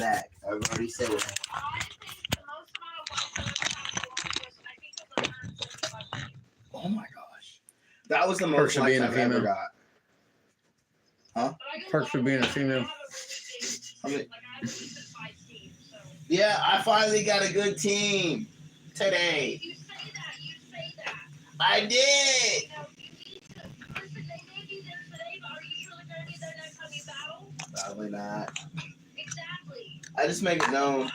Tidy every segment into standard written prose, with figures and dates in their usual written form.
back. I've already said it. Oh my gosh. That was the most likes I've ever got. Huh? Perks for being a female. I mean, yeah, I finally got a good team today. You say that. I did. Probably not. Exactly. I just make it known. I know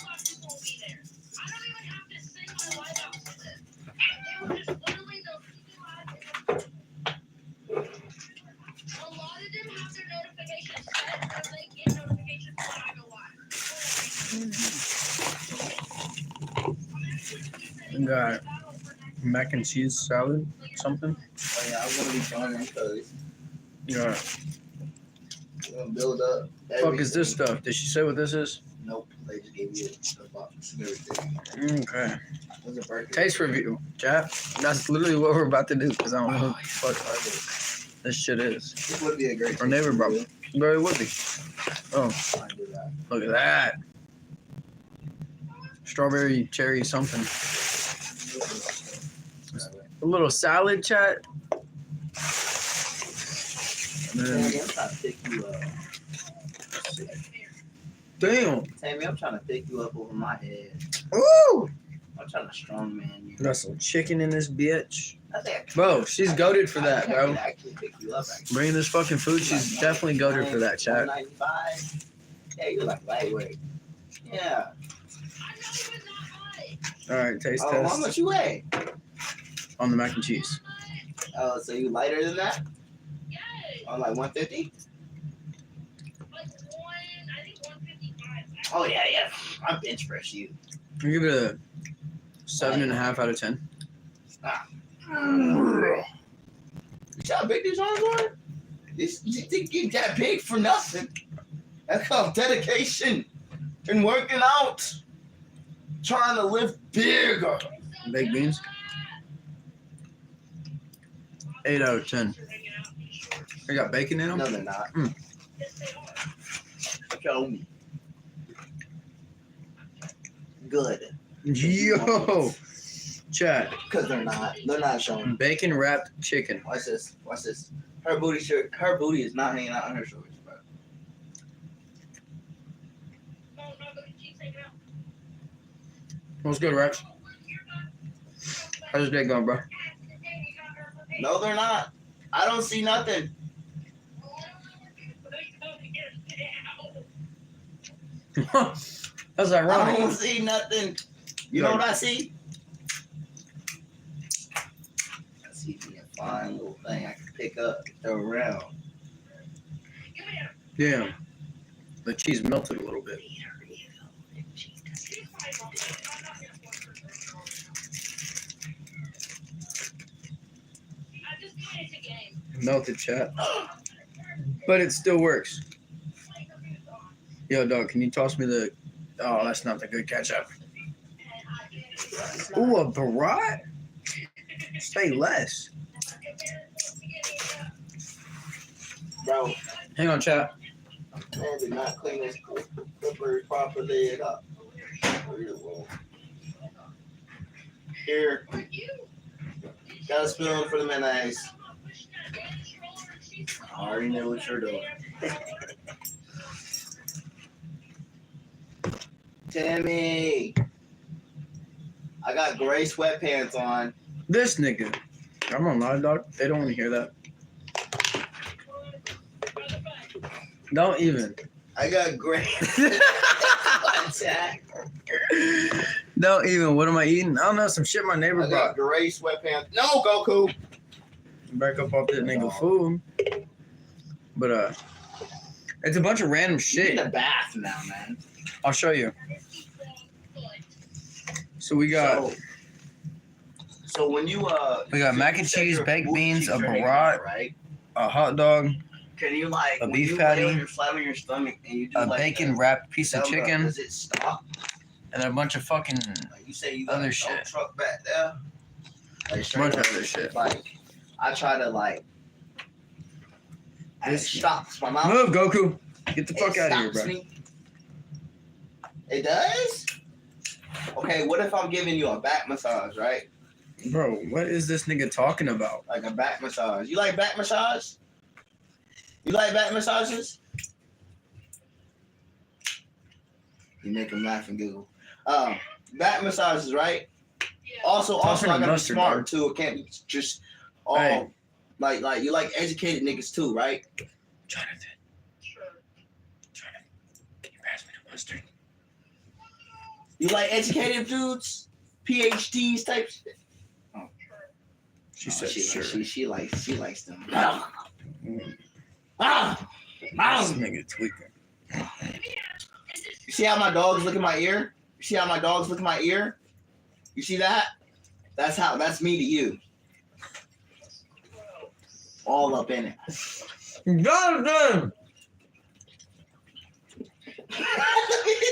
black people will be there. I don't even have to sing my life out for this. They were just literally those people a lot of them have their notifications set so they get notifications when I go live. We got mac and cheese salad, something. Oh yeah, I'm gonna be joining because Yeah. we're gonna build up. Fuck is this stuff? Did she say what this is? Nope, they just gave you a box and everything. Okay. What's a birthday? Taste review, chat. That's literally what we're about to do because I don't know what the fuck this shit is. This would be a great. Our neighbor brought it. Very would be. Oh, I do that. look at that. Strawberry, cherry, something. A little salad, chat. Tammy, I'm trying to pick you up. Damn. Tammy, I'm trying to pick you up over my head. Ooh. I'm trying to strongman you. Got some chicken in this bitch. I think Bro, she's goaded for that, I bro. can actually pick you up. Actually. Bringing this fucking food, she's definitely goaded for that, chat. 195. Yeah, you're like lightweight. Yeah. Alright, taste Oh, how test much you weigh? on the mac and cheese. Oh, so you lighter than that? On like 150? I think 155. Oh yeah. I'm bench press you. I give it a 7.5 out of 10. You see how big these arms are? You think you that big for nothing? That's called dedication and working out. Trying to live bigger. Baked beans. 8 out of 10. They got bacon in them? No, they're not. Show me. Good. Yo! Chat. Because they're not. They're not showing. Bacon wrapped chicken. Watch this. Her booty is not hanging out on her shoulders, bro. What's good, Rex? How's your day going, bro? No, they're not. I don't see nothing. That's I ironic. don't see nothing. You know what I see? I see me a fine little thing I can pick up and throw around. Damn. The cheese melted a little bit. Melted, chat. But it still works. Yo, dog, can you toss me the... Oh, that's not the good ketchup. Ooh, a barat? Say less. Bro, Hang on, chat. man did not clean this clipper properly up. Here. Got a spoon for the mayonnaise. I already know what you're doing. Tammy, I got gray sweatpants on. This nigga. I'm gonna lie, dog. They don't want to hear that. Don't even. I got gray. Don't even. What am I eating? I don't know. Some shit my neighbor I brought. got gray sweatpants. No, Goku. Back up off that nigga food. But it's a bunch of random You're shit. in a bath now, man. I'll show you. So we got So when you we got mac and cheese, baked beans, a barat, right? a hot dog, Can you like a when beef you patty, lay on your flat on your stomach and you do a like bacon wrapped piece of dumbbell, chicken, does it stop? and a bunch of fucking Like you say you got other a shit. dump truck back there. Like A bunch of other shit. Like I try to like. And it stops my mouth. Move, Goku. Get the fuck It out of here, stops bro. me. It does? Okay, what if I'm giving you a back massage, right? Bro, what is this nigga talking about? Like a back massage. You like back massage? You like back massages? You make him laugh and giggle. Back massages, right? Also, I gotta be smart too. It can't be just all like you like educated niggas too, right? Jonathan. Sure. Jonathan, can you pass me the mustard? You like educated dudes, PhDs type shit. Oh, she said sure. She likes them. This nigga tweaking. You see how my dogs look in my ear? You see how my dogs look in my ear? You see that? That's me to you. All up in it. Jonathan!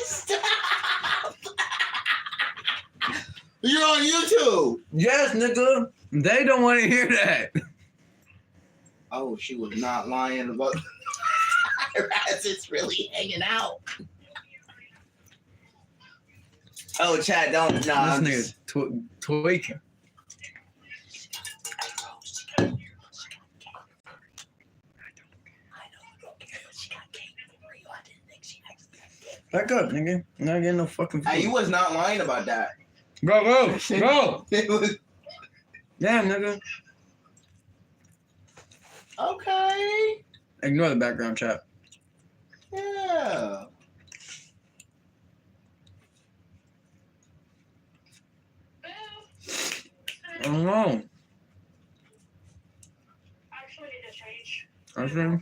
Stop! You're on YouTube. Yes, nigga. They don't want to hear that. Oh, she was not lying about her ass. It's really hanging out. Oh, Chad, don't. Nah, this nigga tweaking. Back up, nigga. I'm not getting no fucking food. Hey, you was not lying about that. Go. It was... Damn, nigga. Okay. Ignore the background chat. Yeah. I don't know. Actually, need to change. Okay.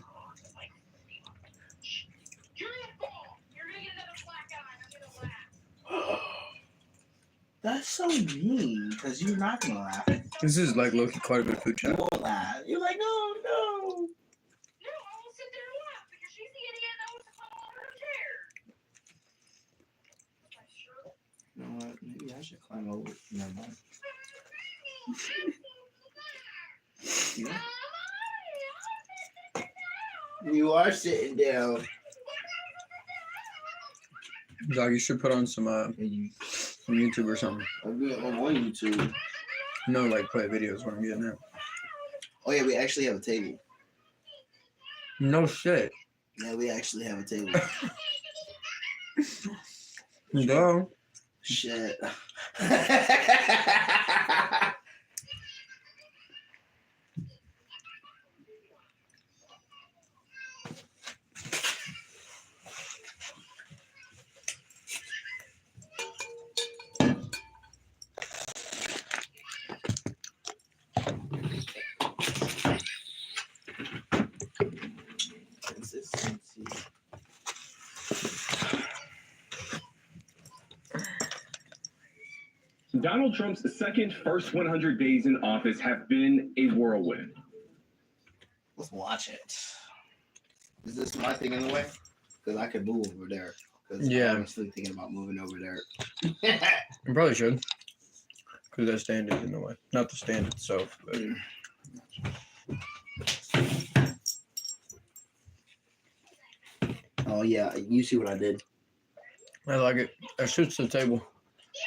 That's so mean, because you're not going to laugh. This is like low-key quite a bit of food You chat. won't laugh. You're like, no. No, I won't sit there and laugh because she's the idiot that wants to fall out of her chair. You know what? Maybe I should climb over. Never mind. Yeah. You are sitting down. Dog, you should put on some YouTube or something. I'm on YouTube. No, like play videos what I'm getting at. Oh yeah, we actually have a table. No shit. Yeah, we actually have a table. No. Shit. Consistency. Donald Trump's second first 100 days in office have been a whirlwind. Let's watch it. Is this my thing in the way? Because I could move over there. Yeah. I'm still thinking about moving over there. You probably should. Because that stand is in the way. Not the stand itself, but... Oh, yeah. You see what I did. I like it. That shoots the table.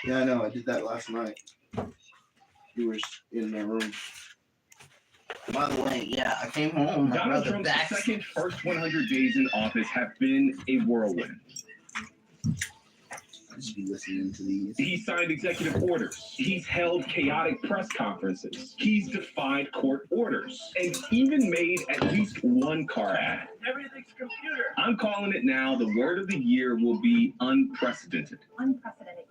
Yeah, I know. I did that last night. You were in that room. By the way, yeah, I came home. Donald Trump's second first 100 days in office have been a whirlwind. I'll just be listening to these. He signed executive orders. He's held chaotic press conferences. He's defied court orders. And even made at least one car ad. Everything's computer. I'm calling it now. The word of the year will be unprecedented. Unprecedented.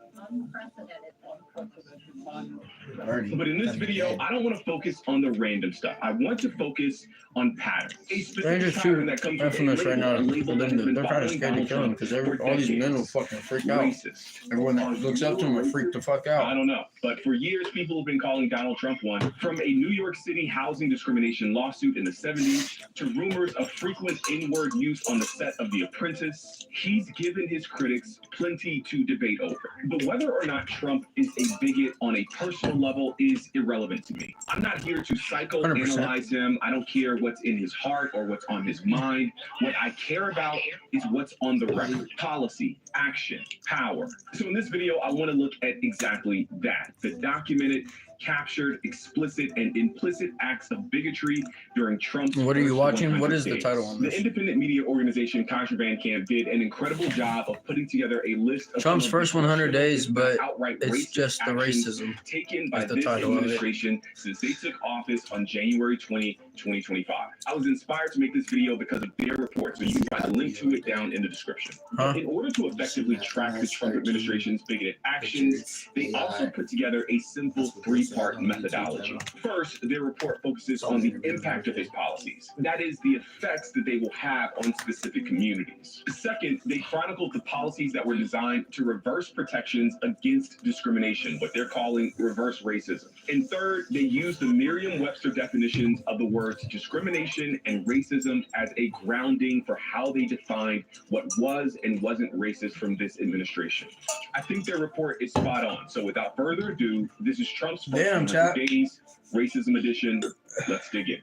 But in this video, I don't want to focus on the random stuff. I want to focus on patterns. A specific pattern that comes with infamous right now. a label that has been They're kind of following scared to Donald kill him Trump because for all these men will decades. fucking freak out. Racist. Everyone that looks up to him will freak the fuck I out. don't know, but for years, people have been calling Donald Trump one. From a New York City housing discrimination lawsuit in the 70s to rumors of frequent N-word use on the set of The Apprentice, he's given his critics plenty to debate over. But whether or not Trump is a bigot on a personal level is irrelevant to me. I'm not here to psychoanalyze him. I don't care what what's in his heart or what's on his mind. What I care about is what's on the record. Policy, action, power. So in this video, I want to look at exactly that. The documented, captured, explicit, and implicit acts of bigotry during Trump's What are you first watching? 100 What is the days. title on The this? independent media organization Contraband Camp did an incredible job of putting together a list of Trump's some of first the 100 days, but outright it's racist just the actions racism. taken by is the this title of it. administration since they took office on January 20, 2025. I was inspired to make this video because of their report, so you can find a link to it down in the description. Huh? In order to effectively track the Trump administration's bigoted actions, they also put together a simple three-part methodology. First, their report focuses on the impact of his policies. That is, the effects that they will have on specific communities. Second, they chronicled the policies that were designed to reverse protections against discrimination, what they're calling reverse racism. And third, they used the Merriam-Webster definitions of the words discrimination and racism as a grounding for how they defined what was and wasn't racist from this administration. I think their report is spot on. So without further ado, this is Trump's first 100 days, racism edition. Let's dig in.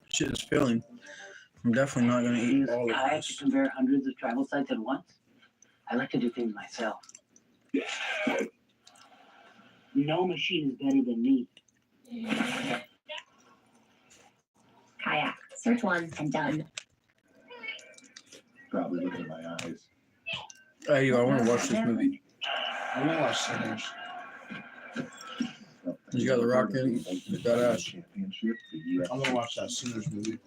Shit is filling. I'm definitely not gonna eat Use all of kayak to this. compare hundreds of travel sites at once. I like to do things myself. No machine is better than me. Kayak. Search once and done. Probably looking at my eyes. Hey, yo, I want to watch this movie. I want to watch Sinners. You got The Rock in. With that ass. I want to watch that Sinners movie.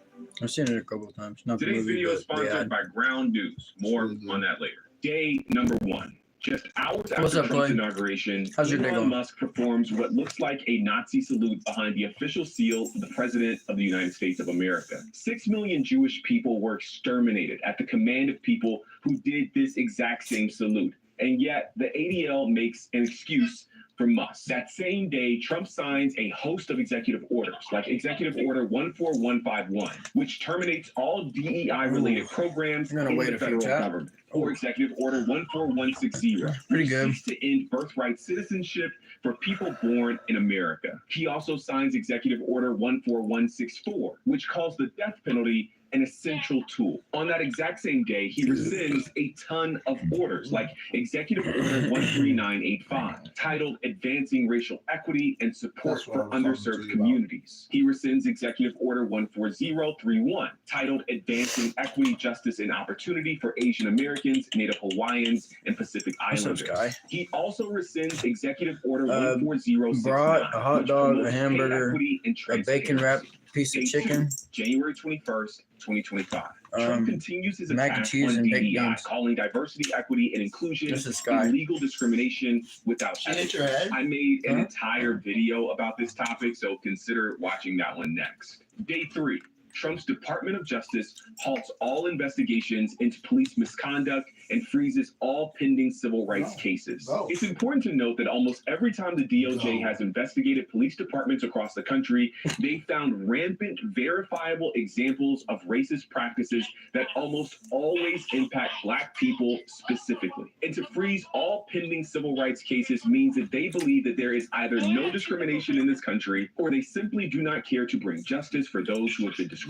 I've seen it a couple of times. Not the Today's movie, video is but the sponsored ad. by Ground News. More on that later. Day number 1. Just hours What's after up, Trump's Clay? inauguration, How's your day Elon going? Musk performs what looks like a Nazi salute behind the official seal of the President of the United States of America. 6 million Jewish people were exterminated at the command of people who did this exact same salute. And yet, the ADL makes an excuse for Musk. That same day, Trump signs a host of executive orders, like Executive Order 14151, which terminates all DEI-related programs I'm gonna in wait the a few, federal chat. government, or Executive Order 14160, Pretty which good. seeks to end birthright citizenship for people born in America. He also signs Executive Order 14164, which calls the death penalty an essential tool. On that exact same day, he rescinds a ton of orders, like Executive Order 13985, titled Advancing Racial Equity and Support That's what for I was talking to Underserved you Communities. He rescinds Executive Order 14031, titled Advancing Equity, Justice, and Opportunity for Asian Americans, Native Hawaiians, and Pacific What's up, Islanders. Sky? He also rescinds Executive Order Uh, 14069, brought a hot which dog, a promotes pay hamburger, equity and A bacon wrap transparency. piece of Day chicken. 2, January 21st, 2025. Trump continues his mac and attack cheese on and baked DEI, beans. calling diversity, equity, and inclusion This is Sky. illegal discrimination without She hit evidence. your head? I made an Huh? entire video about this topic, so consider watching that one next. Day 3. Trump's Department of Justice halts all investigations into police misconduct and freezes all pending civil rights cases. It's important to note that almost every time the DOJ has investigated police departments across the country, they found rampant, verifiable examples of racist practices that almost always impact Black people specifically. And to freeze all pending civil rights cases means that they believe that there is either no discrimination in this country, or they simply do not care to bring justice for those who have been discriminated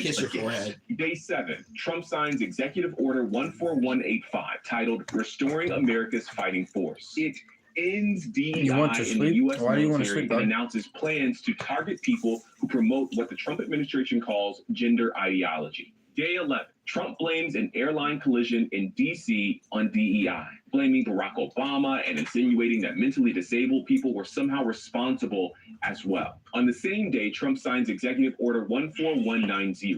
kiss your against. forehead. Day 7. Trump signs Executive Order 14185, titled Restoring America's Fighting Force. It ends DEI You want to in the sleep? U.S. Why do you want to military sleep, and dog? announces plans to target people who promote what the Trump administration calls gender ideology. Day 11. Trump blames an airline collision in D.C. on DEI, blaming Barack Obama and insinuating that mentally disabled people were somehow responsible as well. On the same day, Trump signs Executive Order 14190,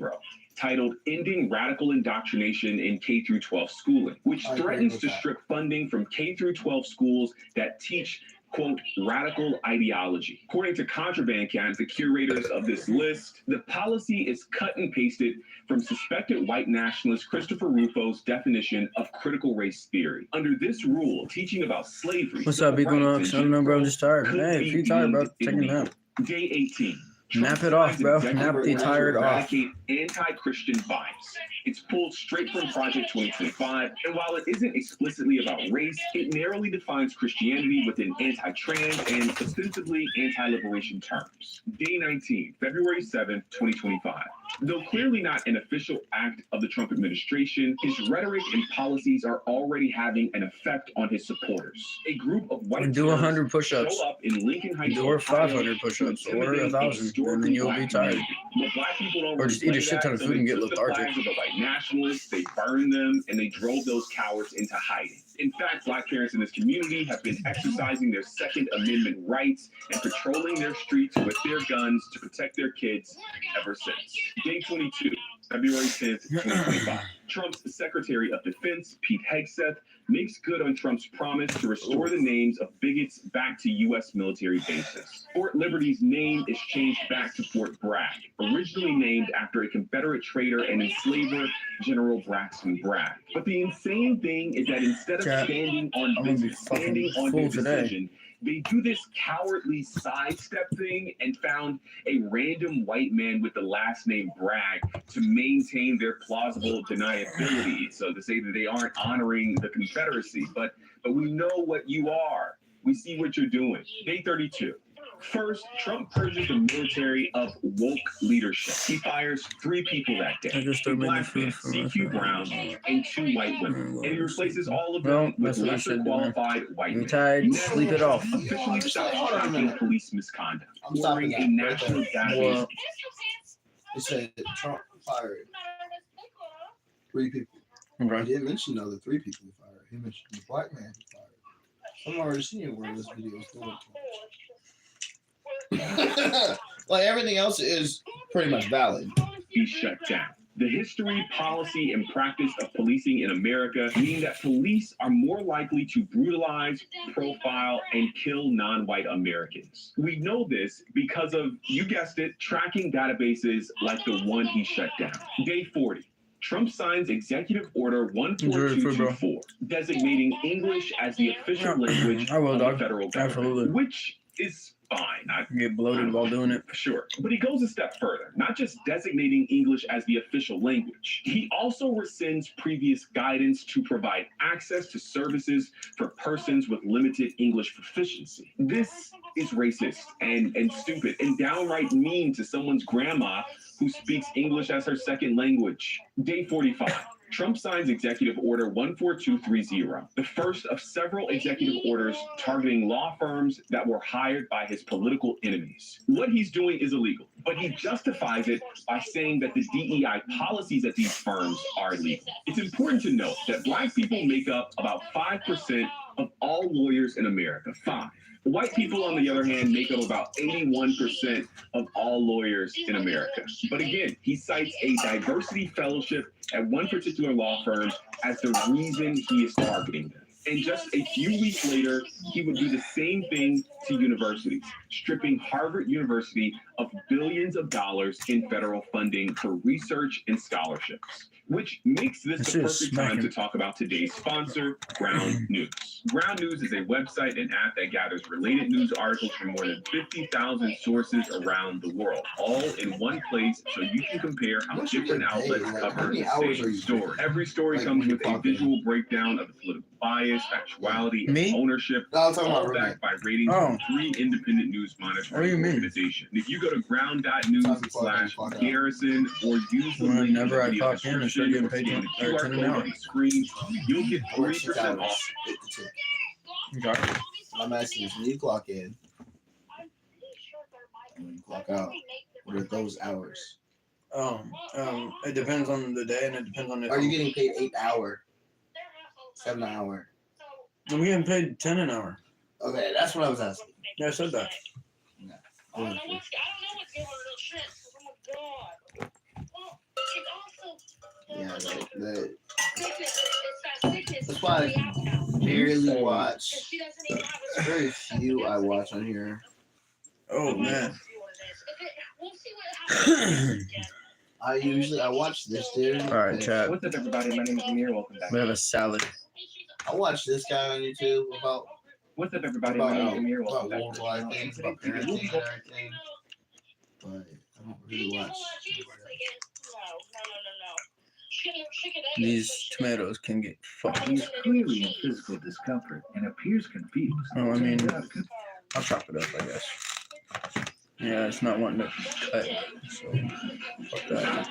titled Ending Radical Indoctrination in K-12 Schooling, which I agree threatens with to that. strip funding from K-12 schools that teach, quote, radical ideology. According to Contraband Camp, the curators of this list, the policy is cut and pasted from suspected white nationalist Christopher Rufo's definition of critical race theory. Under this rule, teaching about slavery, What's up, civil Equinox? rights, I don't and know, bro. I'm Jim just tired. Crow Hey, could if you're be tired, bro, deemed take a illegal. nap. Day 18. Nap it off, signs bro. executive Nap the orders to tired off. eradicate anti-Christian vibes. It's pulled straight from Project 2025, and while it isn't explicitly about race, it narrowly defines Christianity within anti-trans and ostensibly anti-liberation terms. Day 19, February 7th, 2025. Though clearly not an official act of the Trump administration, his rhetoric and policies are already having an effect on his supporters. A group of white Do 100 terrorists push-ups. show up in Lincoln Heights, Or Ohio, 500 to push-ups, or intimidate a 1,000, and then you'll be historically black tired. community. But black people don't Or just really eat a play shit ton that, of so food they and get took the lethargic. flags of the white nationalists, they burned them, and they drove those cowards into hiding. In fact, black parents in this community have been exercising their Second Amendment rights and patrolling their streets with their guns to protect their kids ever since. Day 22, February 10th, 2025. Trump's Secretary of Defense, Pete Hegseth, makes good on Trump's promise to restore the names of bigots back to U.S. military bases. Fort Liberty's name is changed back to Fort Bragg, originally named after a Confederate traitor and enslaver, General Braxton Bragg. But the insane thing is that instead of Chat, standing on I'm gonna be business, standing fucking on full their today. decision, they do this cowardly sidestep thing and found a random white man with the last name Bragg to maintain their plausible deniability. So to say that they aren't honoring the Confederacy, but we know what you are. We see what you're doing. Day 32. First, Trump purges the military of woke leadership. He fires 3 people that day: I just a started making black man, food for C.Q. Brown, and 2 white women. And he replaces all of Well, them with that's what you lesser should do, man. qualified white You're men. tired, Next, sleep it off. officially stops Hold on a tracking minute. police misconduct, I'm stopping ordering that a right national there. database. Well, It said Trump fired 3 people. He okay. didn't mention the other 3 people he fired. He mentioned the black man he fired. I'm already seeing where this video is going. Like everything else is pretty much valid. Be shut down. The history, policy, and practice of policing in America mean that police are more likely to brutalize, profile, and kill non-white Americans. We know this because of, you guessed it, tracking databases like the one he shut down. Day 40. Trump signs Executive Order 14224, designating English as the official language I will, of the dog. federal government, Absolutely. which is fine. I Get bloated while doing it. Sure. But he goes a step further, not just designating English as the official language. He also rescinds previous guidance to provide access to services for persons with limited English proficiency. This is racist and stupid and downright mean to someone's grandma who speaks English as her second language. Day 45. Trump signs Executive Order 14230, the first of several executive orders targeting law firms that were hired by his political enemies. What he's doing is illegal, but he justifies it by saying that the DEI policies at these firms are illegal. It's important to note that black people make up about 5% of all lawyers in America. 5. White people, on the other hand, make up about 81% of all lawyers in America. But again, he cites a diversity fellowship at one particular law firm as the reason he is targeting them. And just a few weeks later, he would do the same thing to universities, stripping Harvard University of billions of dollars in federal funding for research and scholarships. Which makes this the perfect time to talk about today's sponsor, Ground News. Ground News is a website and app that gathers related news articles from more than 50,000 sources around the world, all in one place so you can compare how different outlets cover the same story. Every story comes with a visual breakdown of the political bias, factuality, and ownership, all backed by ratings from 3 independent news monitoring organizations. If you go to ground.news/garrison or use the link in the video description, or scan the QR code on the screen, you'll get 3% off. Okay. I'm asking is when you clock in and when you clock out, what are those hours? It depends on the day and it depends on if Are you getting paid 8 hour, 7 hour? I'm getting paid 10 an hour. Okay, that's what I was asking. Yeah, I said that. No. I don't know what's going on with shit. Oh my god. Well, it's also that's why I barely watch. There's very few I watch on here. Oh, man. I watch this dude. All right, chat. What's up, everybody? My name is Amir. Welcome back. We have a salad. I watch this guy on YouTube about What's up, everybody? My name is Amir. about Welcome back. worldwide things, about parenting and everything. But I don't really watch. These tomatoes can get fucked. He's clearly in physical discomfort and appears confused. Oh, I mean, I'll chop it up, I guess. Yeah, it's not wanting to cut. So, fuck that.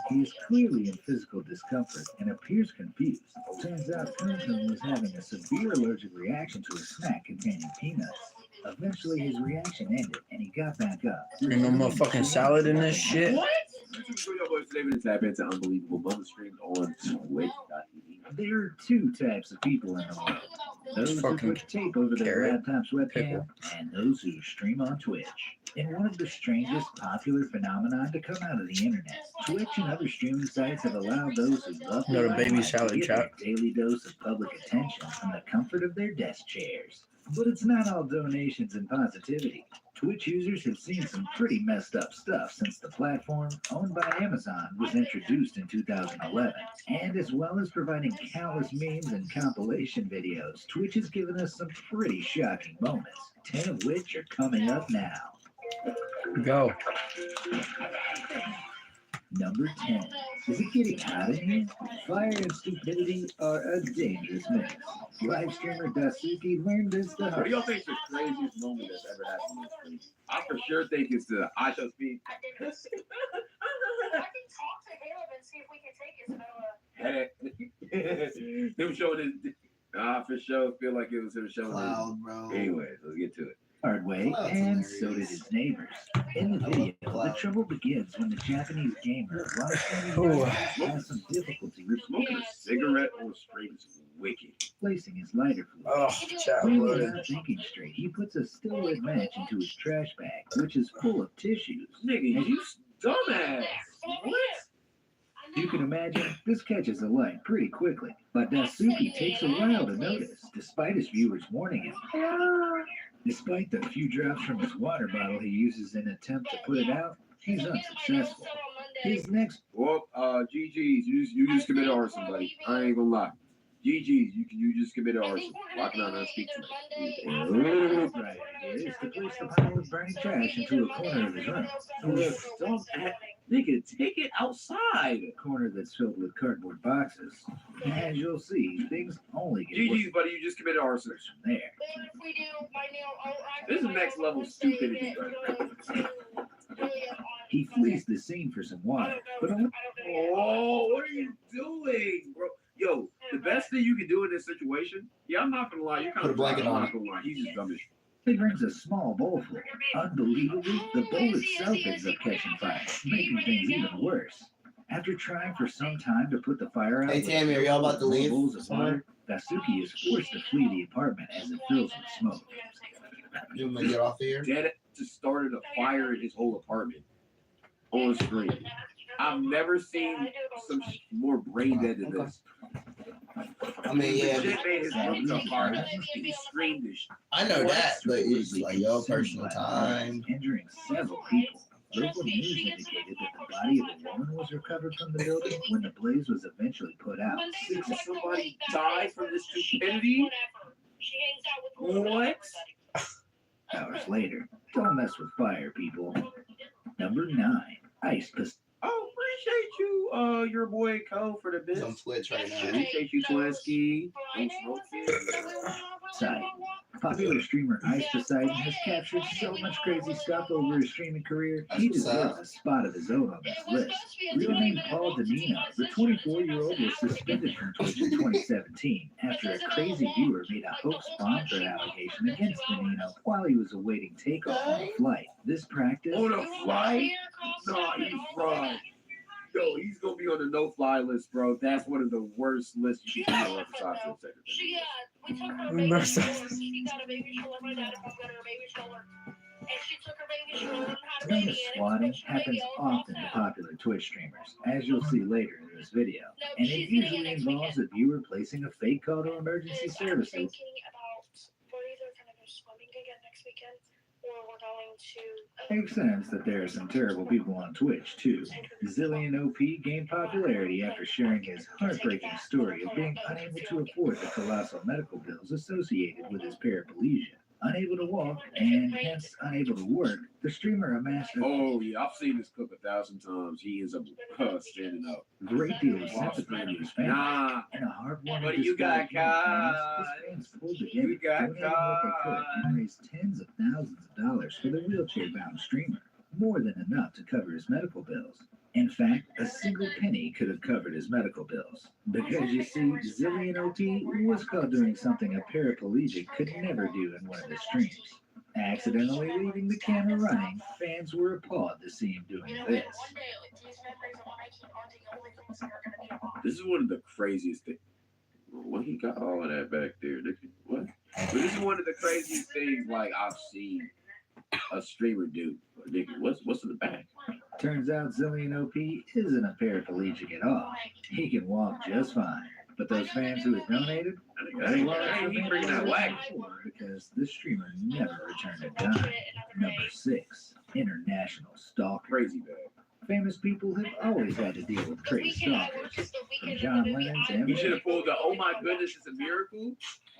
He is clearly in physical discomfort and appears confused. Turns out Clinton was having a severe allergic reaction to a snack containing peanuts. Eventually, his reaction ended and he got back up. Ain't no motherfucking salad in this shit. What? Today to tap into unbelievable moment streams on Twitch.tv. There are two types of people in the world. Those who Fucking put tape over their carrot. laptop's webcam Pickle. and those who stream on Twitch. In one of the strangest popular phenomenon to come out of the internet, Twitch and other streaming sites have allowed those who love Another their baby lives to salad get their chop. daily dose of public attention from the comfort of their desk chairs. But it's not all donations and positivity. Twitch users have seen some pretty messed up stuff since the platform, owned by Amazon, was introduced in 2011. And as well as providing countless memes and compilation videos, Twitch has given us some pretty shocking moments, 10 of which are coming up now. Go. Number 10. Is it getting hot in here? Fire and stupidity are a dangerous mix. Live streamer Dasuki learned this the What hard do y'all think is the craziest moment that's ever happened on the stream? I for sure think it's the I shall speak. I can talk to him and see if we can take it. So, Him showing his. I for sure feel like it was him showing his. Cloud, bro. Anyways, let's get to it. hard way, Cloud's and so did hilarious. his neighbors. In the I love video, the Cloud. trouble begins when the Japanese gamer Ooh. has some difficulty Smoking a cigarette on the stream is wicked. replacing his lighter fluid. Oh, chat Clearly loaded. not thinking straight, he puts a still lit match into his trash bag, which is full of tissues. Nigga, you dumbass. What? You can imagine, this catches a light pretty quickly, but Dasuki takes a while to notice, despite his viewers warning him. Despite the few drops from his water bottle he uses in an attempt to put it out, he's unsuccessful. His next Well, GG's, you just committed arson, buddy. I ain't gonna lie. GG's, you just committed arson. Walking out and speak to me. right idea is to place the pile of burning trash into a corner of his room. Nigga, take it outside. A corner that's filled with cardboard boxes. As you'll see, things only get worse GG's, buddy, you just committed arson. from there. This is next level stupidity, He flees the scene for some water, but only Oh, what are you doing, bro? Yo, the best thing you can do in this situation, yeah, I'm not gonna lie, you're kind Put a of blanket on. He's just dumb as shit. he brings a small bowl full. Unbelievably, the bowl itself ends up catching fire, making things even worse. After trying for some time to put the fire out, Hey, with Tammy, are y'all about to more leave bowls of somewhere? water, Dasuki is forced to flee the apartment as it fills with smoke. You want me to get off here? Dead just started a fire in his whole apartment on screen. I've never seen some more brain dead than this. I mean, yeah, Legit made his room on fire. He screamed this shit. I know that, but it's like your personal time. Injuring several people. Local news indicated that the body of a woman was recovered from the building when the blaze was eventually put out. Did somebody die from this stupidity? What? Hours later, don't mess with fire, people. Number 9, ice pistol. Oh, appreciate you, your boy Co for the He's on bits. Twitch right now. Appreciate you, Twinsky. Don't smoke it. Side. Popular streamer Ice Poseidon has captured so much crazy stuff over his streaming career, he deserves a spot of his own on this list. Real name Paul Domino, the 24-year-old was suspended from Twitch in 2017 after a crazy viewer made a hoax bomb threat allegation against Domino while he was awaiting takeoff on a flight. This practice On a flight? Nah, he's fried. Yo, he's gonna be on the no-fly list, bro. That's one of the worst lists you can be on besides the secretary. We took her baby shower. She got a baby shower. My dad and mom got her a baby shower. And she took her baby shower and had a Known baby. as And swatting it was happens often to popular Twitch streamers, as you'll see later in this video, and it usually involves a viewer placing a fake call to emergency services. Thinking about we're either gonna go swimming again next weekend, or we're going to. Makes sense that there are some terrible people on Twitch too. Zillion OP gained popularity after sharing his heartbreaking story of being unable to afford the colossal medical bills associated with his paraplegia. Unable to walk and hence unable to work, the streamer amassed a Oh yeah, I've seen this clip 1,000 times. He ends up standing up. great deal of sympathy from his family. Nah, And a heartwarming but you got display of kindness, caught. his fans pulled together, You got donating what they could, caught. and raised tens of thousands of dollars for the wheelchair-bound streamer, more than enough to cover his medical bills. In fact, a single penny could have covered his medical bills. Because you see, Zillion OT was caught doing something a paraplegic could never do in one of his streams. Accidentally leaving the camera running, fans were appalled to see him doing this. This is one of the craziest things. What he got all of that back there? What? But this is one of the craziest things like I've seen a streamer do. Nigga, what's in the back? Turns out Zillion OP isn't a paraplegic at all. He can walk just fine. But those fans who had donated, That ain't he bringing that whack. because the streamer never returned a dime. Number 6, international stalker. Crazy bad. Famous people have always had to deal with crazy stalkers. From John Lennon to He should Eminem. have pulled the "Oh my goodness, it's a miracle."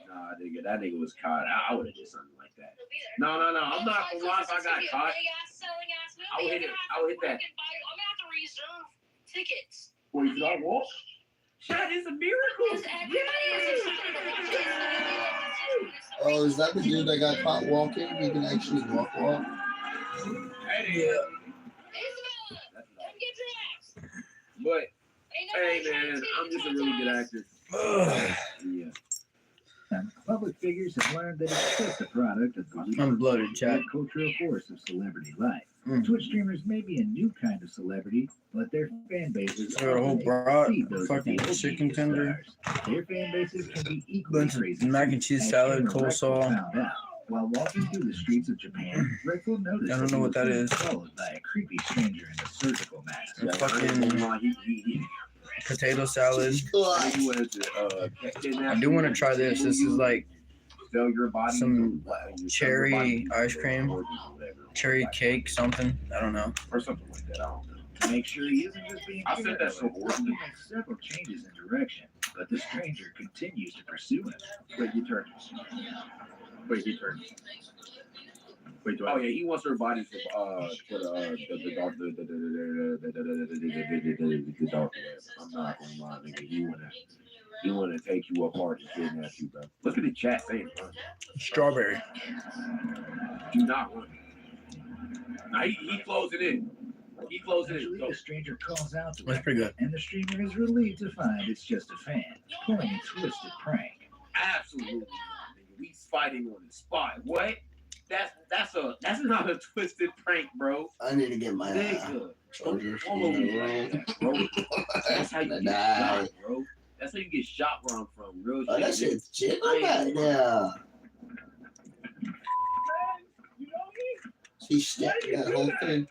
Nah, nigga, that nigga was caught. I would have did something like that. No, I'm not gonna lie. If I got caught, I would hit it. I would hit that. I'm gonna have to reserve tickets. Boy, you got walk. Shot is a miracle. Because everybody is excited to watch it. Oh, is that the dude that got caught walking? He can actually walk. Yeah. Isabella, come get dressed. But Ain't hey, nobody trying man, to I'm just a take really good photos. actor. Ugh. Yeah. Public figures have learned that it's just a product of the I'm bloated, chat. cultural force of celebrity life. Mm. Twitch streamers may be a new kind of celebrity, but their fan bases I got a whole often brat, exceed those of fucking the chicken OG tender, stars. Their fan bases can be equally bunch of crazy. mac and cheese As salad, streamer Reckful coleslaw. found out. While walking through the streets of Japan, Reckful noticed I don't know he what was that being is. followed by a creepy stranger in a surgical mask. And fucking potato salad. I do want to try this. This is like Sell your body some to- cherry ice cream, cherry cake, something. I don't know. or something like that. I don't know. To make sure he isn't just being I said that so careless, he makes several changes in direction, but the stranger continues to pursue him. Wait, he turned. Wait, oh yeah, he wants her body for the dark web. I'm not gonna lie, nigga. He wanna take you apart and kidnap you, bro. Look at the chat saying, bro. Strawberry. Do not run. Now he closed it in. He closed it Eventually, in. the stranger calls out to That's him, pretty good. and the streamer is relieved to find it's just a fan, pulling a twisted prank. Absolutely not, nigga. We fighting on the spot. What? That's not a twisted prank, bro. I need to get my Nigga. charger. All over me like that, bro. That's how you get Die. shot, bro. That's how you get shot where I'm from. Real Oh, shit. that shit's jiggle I back ain't- there. You know me? He stuck that whole thing.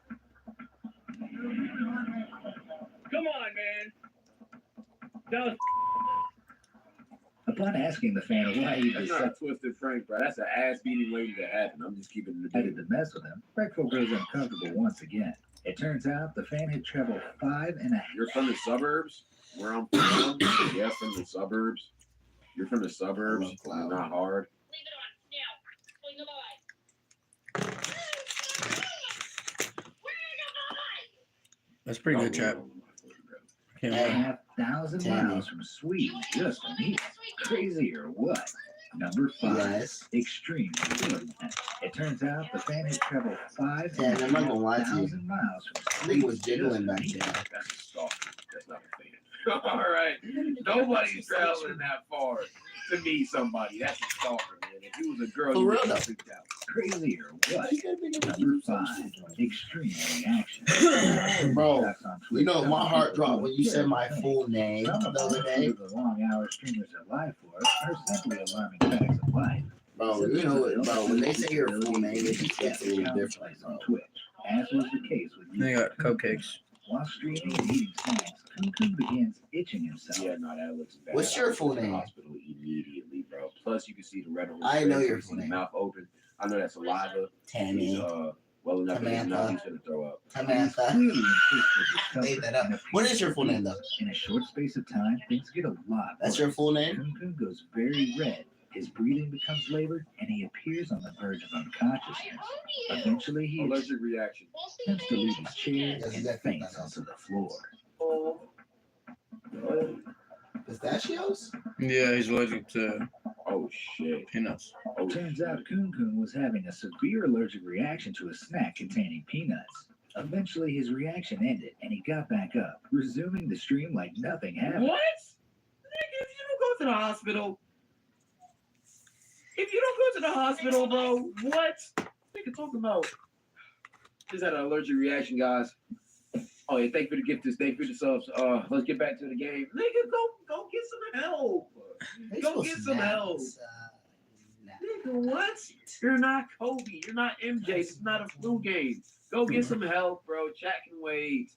Come on, man. That was Upon asking the fan why he That's decided not a twisted prank, bro. That's an ass beating lady that happened. I'm just keeping it to mess with him, Reckful grows uncomfortable once again. It turns out the fan had traveled 5.5 You're from the suburbs, where I'm from. Yeah, from the suburbs. You're from the suburbs. Oh, wow. You're not hard. Leave it on now. Swing the bye. Where the bye? That's pretty good, chat. Can't wait. 1,500 miles from Sweden just to meet. Crazy or what? Number 5, Yes. extreme Sweden. It turns out the fan had traveled Yeah, I'm not gonna lie to you. 5,000 miles from I think it was Sweden jiggling just back to meet. there. That's a stalker. That's not a fan. All right. Nobody's traveling that far to meet somebody. That's a stalker, man. If he was a girl, For you real, would though. have freaked out. Crazy or what? Number 5, extreme reaction. Bro, you know, my heart dropped when you said my full name Some the of other day. the long hour streamers are live for are simply alarming facts of life. Bro, you know it, bro. When they say your full name, it just gets a little different, bro. on Twitch, as was the case with They got cupcakes. While streaming and eating snacks, Kun begins itching himself. Yeah, no, that looks bad. What's your I went full to the name? Hospital immediately, bro. Plus, you can see the red. I know your you see full the name. Mouth open. I know that's saliva. He's, Tammy. well enough that he's Samantha. not. He's gonna throw up. Samantha. Clearly in physical discomfort Made that up. and What is your full name, though? In a short space of time, things get a lot That's worse. your full name? Kun goes very red, His breathing becomes labored, and he appears on the verge of unconsciousness. Eventually, he Allergic reaction. attempts to leave his chair and faints onto the floor. Pistachios? Yeah, he's allergic to Oh shit. peanuts. Oh, Turns out Kun Kun was having a severe allergic reaction to a snack containing peanuts. Eventually, his reaction ended, and he got back up, resuming the stream like nothing happened. what? Nigga, if you don't go to the hospital. If you don't go to the hospital, bro, what? Nigga talking about. Just had an allergic reaction, guys. Oh yeah, thank you for the gift. Thank you for the subs. Let's get back to the game. Nigga, go get some help. Go get some help. Nigga, what? You're not Kobe. You're not MJ. It's not a flu game. Go get some help, bro. Chat can wait.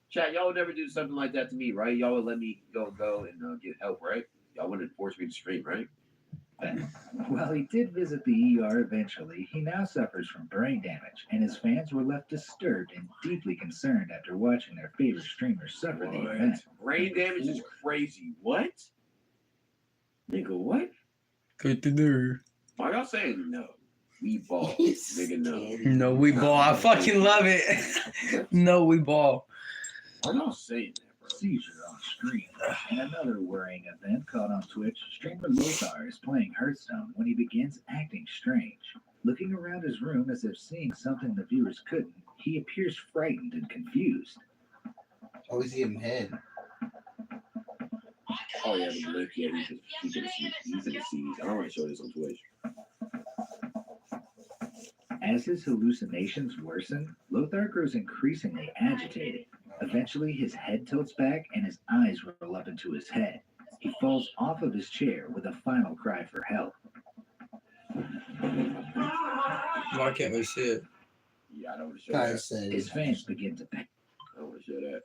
Chat, y'all would never do something like that to me, right? Y'all would let me go and get help, right? Y'all wouldn't force me to stream, right? While he did visit the ER eventually, he now suffers from brain damage, and his fans were left disturbed and deeply concerned after watching their favorite streamer suffer the event. Brain damage is crazy. What? Nigga, what? Good to do. Why y'all saying no? We ball. Nigga, no. No, we ball. I fucking love it. No, we ball. Why y'all saying that, bro? Seizure on stream. In another worrying event caught on Twitch, streamer Lothar is playing Hearthstone when he begins acting strange. Looking around his room as if seeing something the viewers couldn't, he appears frightened and confused. Oh, he's getting head. Oh yeah, the link. Yeah, he's in the seeds. I don't want to show this on Twitch. As his hallucinations worsen, Lothar grows increasingly agitated. Eventually, his head tilts back and his eyes roll up into his head. He falls off of his chair with a final cry for help. Why can't we see it? Yeah, I don't want to show Guy that. said His fans begin to I don't want to show that.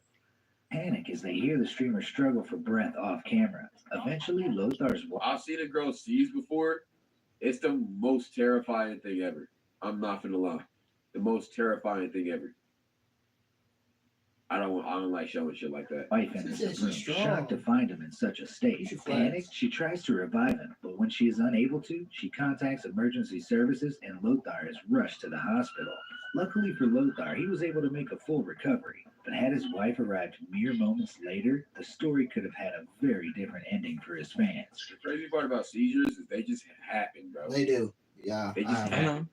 panic as they hear the streamer struggle for breath off camera. Eventually, Lothar's I've seen a girl sneeze before. It's the most terrifying thing ever. I'm not gonna lie. The most terrifying thing ever. I don't like showing shit like that. wife enters the room, shocked to find him in such a state. Panicked, she tries to revive him, but when she is unable to, she contacts emergency services and Lothar is rushed to the hospital. Luckily for Lothar, he was able to make a full recovery, but had his wife arrived mere moments later, the story could have had a very different ending for his fans. The crazy part about seizures is they just happen, bro. they do. Yeah. They just I happen. know.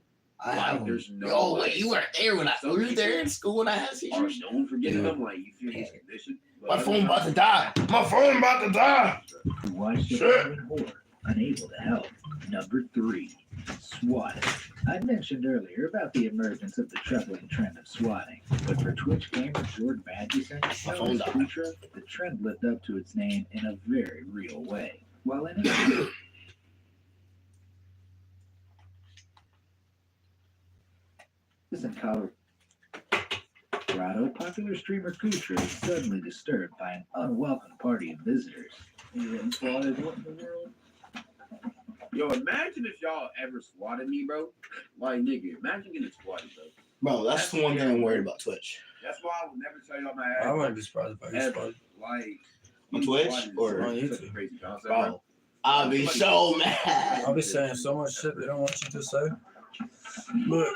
I Like, have them. there's no. Yo, like, wait, you weren't there when some were you people there in school when I had are seizures? known for getting Yeah. them. Like, you feel this condition. But My other phone than about to die. My phone about to die. Who watched it Shit. in horror, unable to help. Number 3, swatting. I mentioned earlier about the emergence of the troubling trend of swatting, but for Twitch gamer Jordan Madison, phone died. Putra, the trend lived up to its name in a very real way. While in it, in Colorado, popular streamer Kutra is suddenly disturbed by an unwelcome party of visitors. Yo, imagine if y'all ever swatted me, bro. Like, nigga, imagine getting swatted, bro. Bro, that's the one thing I'm worried about Twitch. That's why I would never tell y'all my I ass. wouldn't be surprised if I Ever. spotted. Like, On getting Twitch swatted is or such on a YouTube? crazy concept, Bro, I'll be so mad. I'll be saying so much shit they don't want you to say. But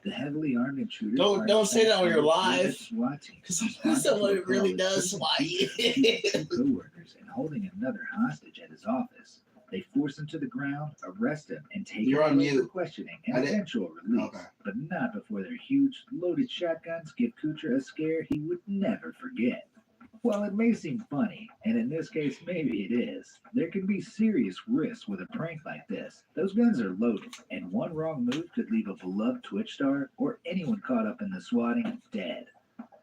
The heavily armed intruders. Don't say that on your live. SWAT team. Because someone really does swat you. Two co-workers and holding another hostage at his office. They force him to the ground, arrest him, and take You're him on away for mute. questioning I and didn't- eventual release. Okay. But not before their huge, loaded shotguns give Kutra a scare he would never forget. While it may seem funny, and in this case maybe it is, there can be serious risks with a prank like this. Those guns are loaded, and one wrong move could leave a beloved Twitch star or anyone caught up in the swatting dead.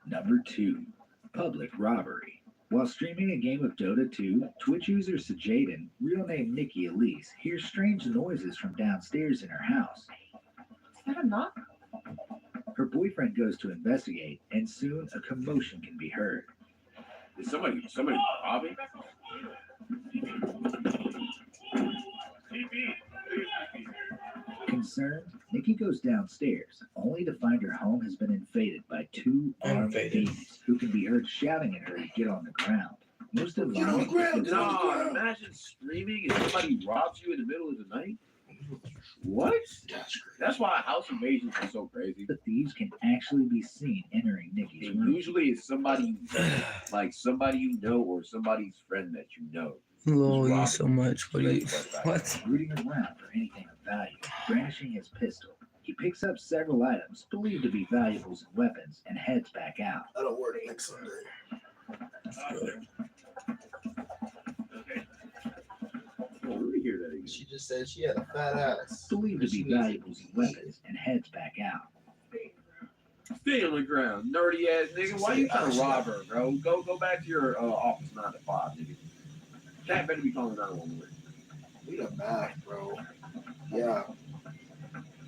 Number 2, public robbery. While streaming a game of Dota 2, Twitch user Sajaden, real name Nikki Elise, hears strange noises from downstairs in her house. Is that a knock? Her boyfriend goes to investigate, and soon a commotion can be heard. Is somebody robbing? Concerned, Nikki goes downstairs, only to find her home has been invaded by 2 armed Invaded. thieves who can be heard shouting at her to get on the ground. Most of Get on the ground, get on the violence ground. Imagine screaming and somebody robs you in the middle of the night. What? That's why house invasions are so crazy. the thieves can actually be seen entering Nikki's And room. usually it's somebody like somebody you know or somebody's friend that you know. Lol, you so much. What do you? What? Rooting around for anything of value, brandishing his pistol. He picks up several items believed to be valuables and weapons and heads back out. That'll work next Sunday. Okay. Oh, let me hear that again. She just said she had a fat ass. Believed to be She needs valuables and weapons and heads back out. Stay on the ground, nerdy ass nigga. Why you trying to rob her, bro? Go back to your office 9 to 5, nigga. Cat better be calling 911. We the back, bro. Yeah.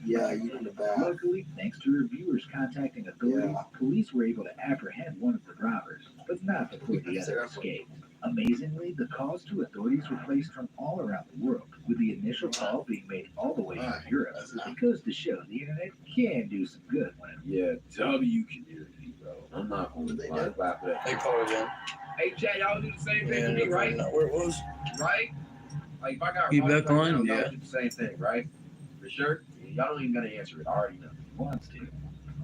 Yeah, you in the back. Luckily, thanks to reviewers contacting authorities, Yeah. police were able to apprehend one of the robbers, but not before the other escaped. Amazingly, the calls to authorities were placed from all around the world, with the initial call being made all the way from Europe. It goes to show the internet can do some good when it Yeah, W community, bro. I'm not gonna lie about that. They called it in. Hey, Chad, y'all do the same thing Yeah, to me, right? not where it was. Right? Like if I got You robbed back right on? now, Yeah. y'all do the same thing, right? For sure. Y'all don't even gotta answer it. I already know. wants to.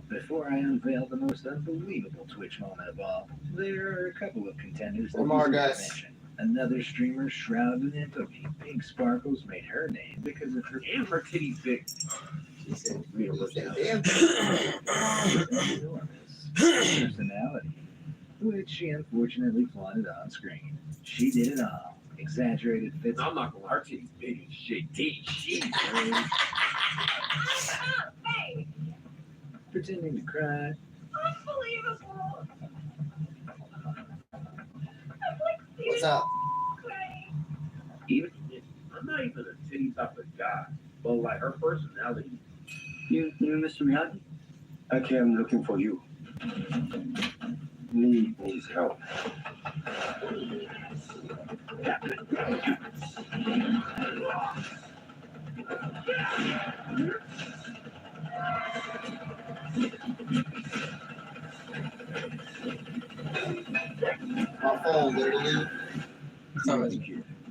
Before I unveil the most unbelievable Twitch moment of all, there are a couple of contenders that One more, deserve guys. mention. Another streamer shrouded in infamy. Pink Sparkles made her name because of her And her titties big. She said, Read a she said, damn. enormous personality, which she unfortunately flaunted on screen. She did it all. Exaggerated fits. I'm not gonna lie, her titties big as shit. Jeez, man. Pretending to cry. Unbelievable. what's up? Even I'm not even a titty type of guy, but like her personality. You, Mr. Miyagi? I came looking for you. Needs help. My phone literally. What time is it?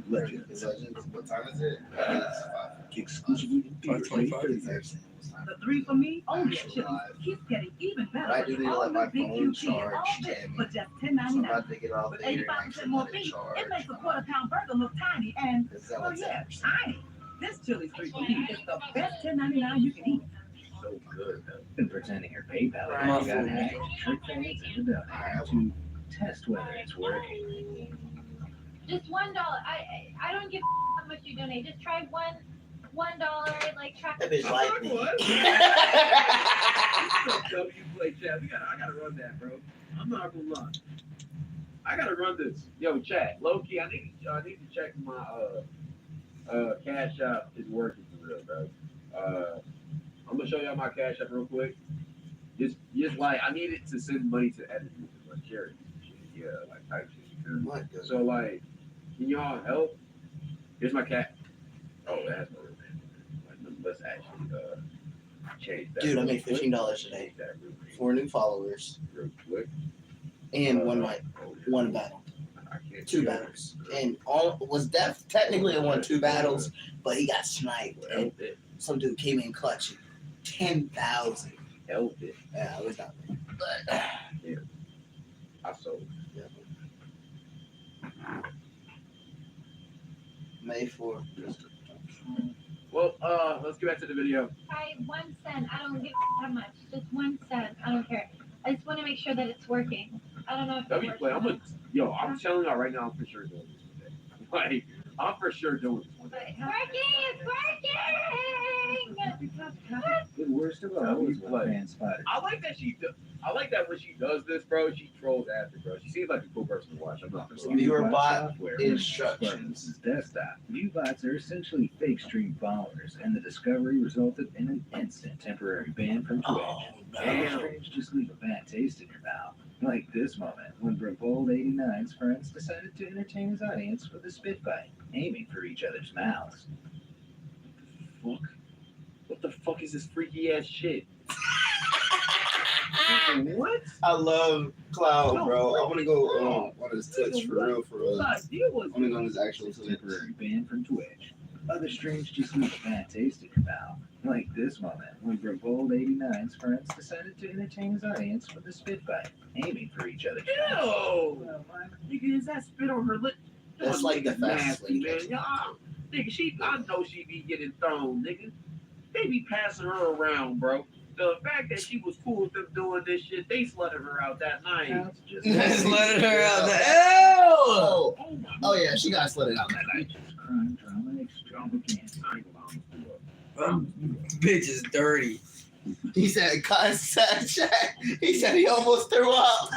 Legend. Is that just, what time is it? It's Exclusively in theaters May 5:25. 30th. The three for me, only at Actual Chili's. live. Keeps getting even better. I do need to All let my new Big phone QT and all charge, this Tammy. for just So I'm $10.99. about to get off With there and 85% actually more let it beef, charge. it makes a quarter-pound burger look tiny and, Is that well, like yeah, 10%? tiny. This Chili's 3 for me is the best $10.99 you can eat. So good, though. And pretending her PayPal My account got phone. hacked, trick fans into donating to test whether it's working. Just $1. I don't give how much you donate. Just try $1. Like try. That bitch like me. W play chat. I gotta run that, bro. I'm not gonna lie. I gotta run this. Yo, chat. Low key, I need to check my cash app is working for real, bro. I'm gonna show y'all my cash app real quick. Just like I need it to send money to editors and like charities and shit. Yeah, like type shit. What the- So like, can y'all help? Here's my cat. Oh, that's my real name. Like, let's actually change that. Dude, I real made quick. $15 today. Change that real quick. 4 new followers Real quick. and Oh, one battle. I can't 2 do it. battles. And all was technically I won 2 battles, but he got sniped. And Help it. some dude came in clutching 10,000. Help it. Yeah, it was not me. But I sold. yeah. May 4th. Well, let's get back to the video. Try 1 cent. I don't give how much. Just 1 cent. I don't care. I just want to make sure that it's working. I don't know if it W works. play. or not. I'm telling y'all right now, I'm for sure doing this one day. Like, I'm for sure doing this one day. It's working! It's working! The worst of all is when fans spotted. I like that I like that when she does this, bro. She trolls after, bro. She seems like a cool person to watch. I'm not gonna lie. Viewer Viewbot bot software instructions. Sparkles' desktop. Viewbots are essentially fake stream followers, and the discovery resulted in an instant temporary ban from Twitch. Oh, And no. strange just leave a bad taste in your mouth. Like this moment when Bravold 89's friends decided to entertain his audience with a spit fight, aiming for each other's mouths. Fuck. What the fuck is this freaky ass shit? What? I love Cloud, bro. I want to go on his Twitch for real, for real. I want to go on his actual Twitch. Temporary ban from Twitch. Other streams just leave a bad taste in your mouth. Like this moment when Bold 89's friends decided to entertain his audience with a spit fight, aiming for each other's mouths. Ew! Nigga, is that spit on her lip? That's like the fastest nasty, way. man. Y'all, nigga, I know she be getting thrown, nigga. They be passing her around, bro. The fact that she was cool with them doing this shit, they slutted her out that night. Slutted her out the Oh, oh yeah, she got slutted out that night. Crime, drama, extravaganza. Bitch is dirty. He said, he said he almost threw up.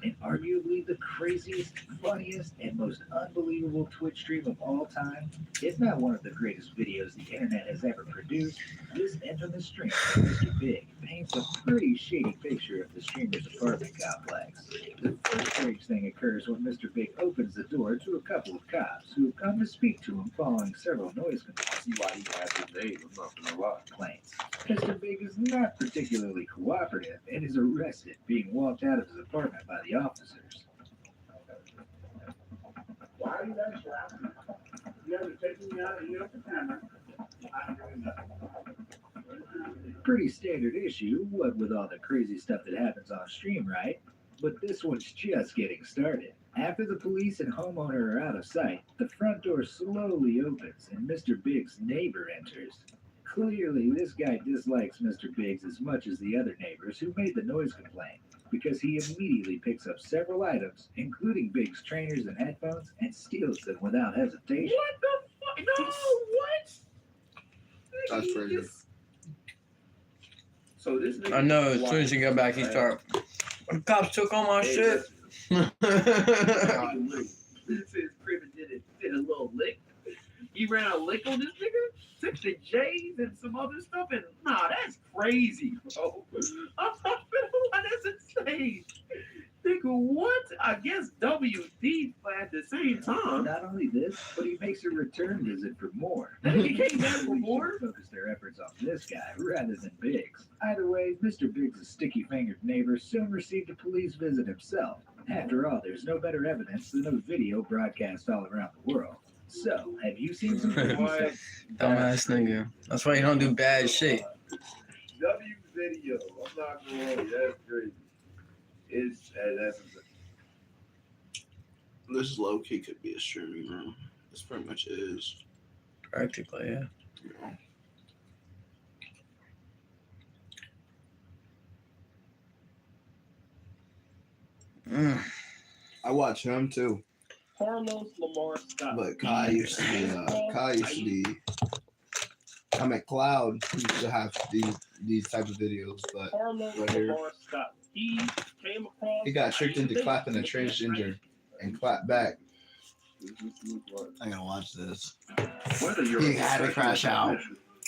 And arguably the craziest, funniest, and most unbelievable Twitch stream of all time, if not one of the greatest videos the internet has ever produced, this infamous stream of Mr. Big paints a pretty shady picture of the streamer's apartment complex. The first strange thing occurs when Mr. Big opens the door to a couple of cops who have come to speak to him following several noise complaints. See why he has his name. I'm not gonna lie. Mr. Big is not particularly cooperative and is arrested, being walked out of his apartment by the officers. Why are you guys laughing? You guys are taking me out of here with the camera. I'm doing that. Pretty standard issue, what with all the crazy stuff that happens off stream, right? But this one's just getting started. After the police and homeowner are out of sight, the front door slowly opens and Mr. Big's neighbor enters. Clearly, this guy dislikes Mr. Biggs as much as the other neighbors who made the noise complaint, because he immediately picks up several items, including Biggs' trainers and headphones, and steals them without hesitation. What the fuck? No, what? That's crazy. So this nigga. I know, as soon as you go back, he start. The cops took all my shit. This is crib and did a little lick. He ran a lick on this nigga, took the J's and some other stuff, and nah, that's crazy, bro. That's insane. Nigga, what? I guess WD at the same time. Not only this, but he makes a return visit for more. He came back for Police more? should focus their efforts on this guy rather than Biggs. Either way, Mr. Biggs' sticky-fingered neighbor soon received a police visit himself. After all, there's no better evidence than a video broadcast all around the world. So, have you seen some Dumbass nigga. That's why you don't do bad shit. W video. I'm not gonna lie, that's crazy. This low key could be a streaming room. This pretty much is. Practically, yeah. I watch him too. Carlos Lamar Scott. But Kai used to be. I mean, Cloud used to have these type of videos, but Carlos right here, Lamar Scott. He came across. he got tricked into clapping a transgender and clapped back. I'm gonna watch this. Whether you're He had to crash out.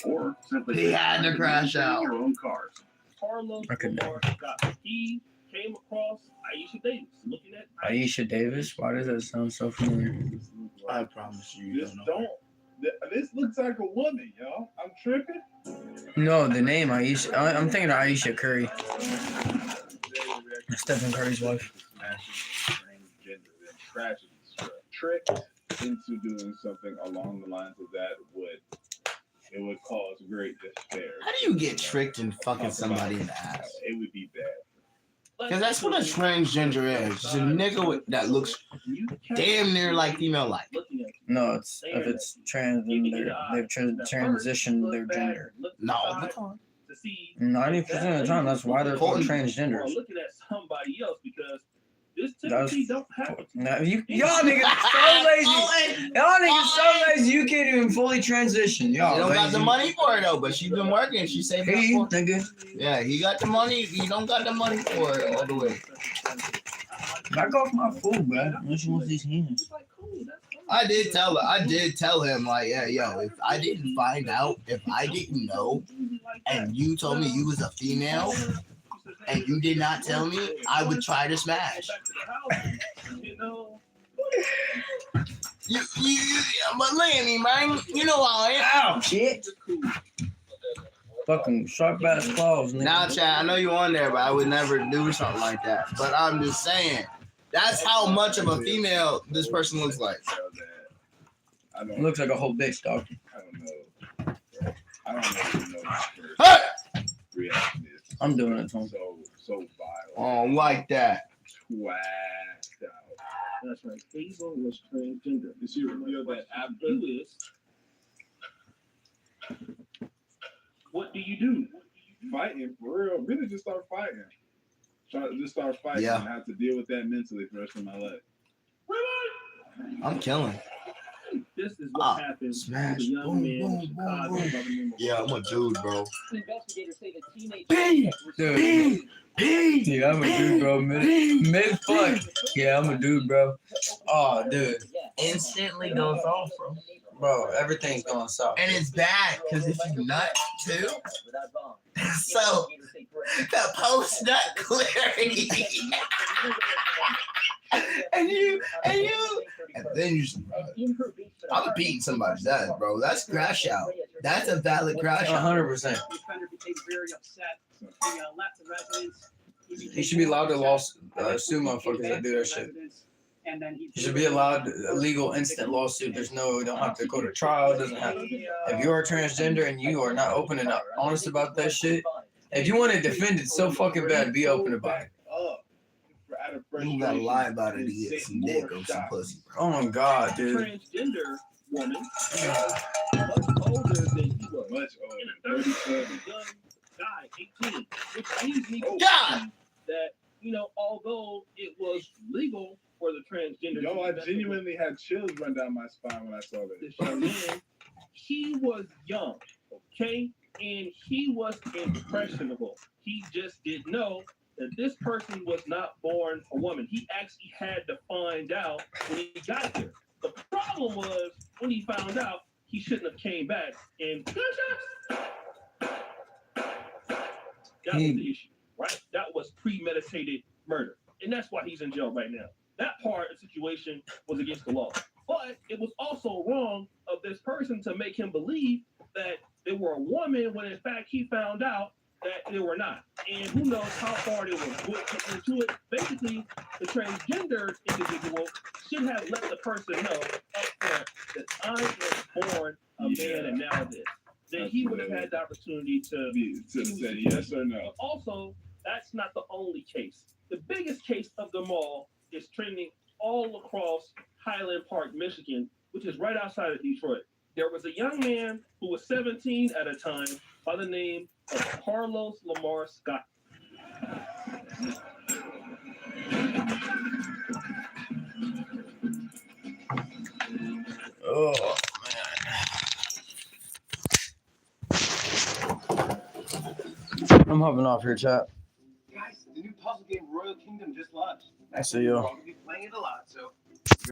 Or simply He had to crash out. your own cars. Carlos I could Lamar Scott. He came across Aisha Davis. Looking at Aisha Davis? Why does that sound so familiar? I promise you, This don't know. This looks like a woman, y'all. I'm tripping. No, the name Aisha. I'm thinking of Aisha Curry. Stephen Curry's wife. Tricked into doing something along the lines of that would cause great despair. How do you get tricked in fucking somebody in the ass? It would be bad. Because that's what a transgender is. It's a nigga that looks damn near like female like. No, if it's trans, then they've transitioned their gender. No. 90% of the time, that's why they're called transgenders. Looking at somebody else because this That's typically don't happen. now, y'all niggas so lazy. Y'all niggas so lazy. You can't even fully transition. She Y'all don't got the lazy. money for it though, but she been working. She saved up Hey, for it. nigga. Yeah, he got the money. He don't got the money for it all the way. Back off my food, man. Unless you want these hands. I did tell him like, yeah, yo, if I didn't find out, if I didn't know, and you told me you was a female, and you did not tell me, I would try to smash. But look at me, man. You know how I am. Ow, shit. Fucking sharp ass claws, nigga. Now, Chad, I know you on there, but I would never do something like that. But I'm just saying, that's how much of a female this person looks like. It looks like a whole bitch, dog. I don't know. I don't know. Hey! Reaction is I'm doing it to him. so vile. Oh, like that. Twacked out. That's right. Hazel was transgender. Did she reveal that after? You is. What do you do? Fighting for real? Really, just start fighting. Just start fighting Yeah. and have to deal with that mentally for the rest of my life. I'm killing. This is what happened Smash. to the young Boom, man boom, in Chicago boom, by the name of Yeah, I'm a dude, bro. Investigators say the teenager. Bing! Dude. Yeah, I'm a dude, bro. Mid fuck. Yeah, I'm a dude, bro. Oh, dude. Instantly goes off, bro. Bro, everything's going south. And it's bad because if you nut too, so the post nut clarity, and then you, I'm beating somebody's ass, bro. That's crash out. That's a valid crash out. 100%. The offender became very upset. He left the residence. He should be allowed to sue motherfuckers that do that shit. And then he You should be allowed a legal instant lawsuit. You don't have to go to trial. It doesn't have. If you are transgender and you are not open and honest about that shit, if you want to defend it so fucking bad, be open about it. You gotta lie about it to get some dick or some pussy, bro. Oh my god, dude. transgender woman, much older than he was. Much In a 37, young guy, 18, which leads me to God! believe that, although it was legal for the transgender Yo, to I investigate genuinely had chills run down my spine when I saw this that. young man, he was young, okay? And he was impressionable. He just didn't know that this person was not born a woman. He actually had to find out when he got there. The problem was when he found out, he shouldn't have came back and that was the issue, right? That was premeditated murder. And that's why he's in jail right now. That part of the situation was against the law. But it was also wrong of this person to make him believe that they were a woman when in fact he found out that they were not. And who knows how far they were into it. Basically, the transgender individual should have let the person know up front that I was born a man and now this. Then he would have had the opportunity to say yes or no. But also, that's not the only case. The biggest case of them all is trending all across Highland Park, Michigan, which is right outside of Detroit. There was a young man who was 17 at a time by the name of Carlos Lamar Scott. Oh, man. I'm hopping off here, chat. Guys, the new puzzle game Royal Kingdom just launched. I see you. We'll be playing it a lot.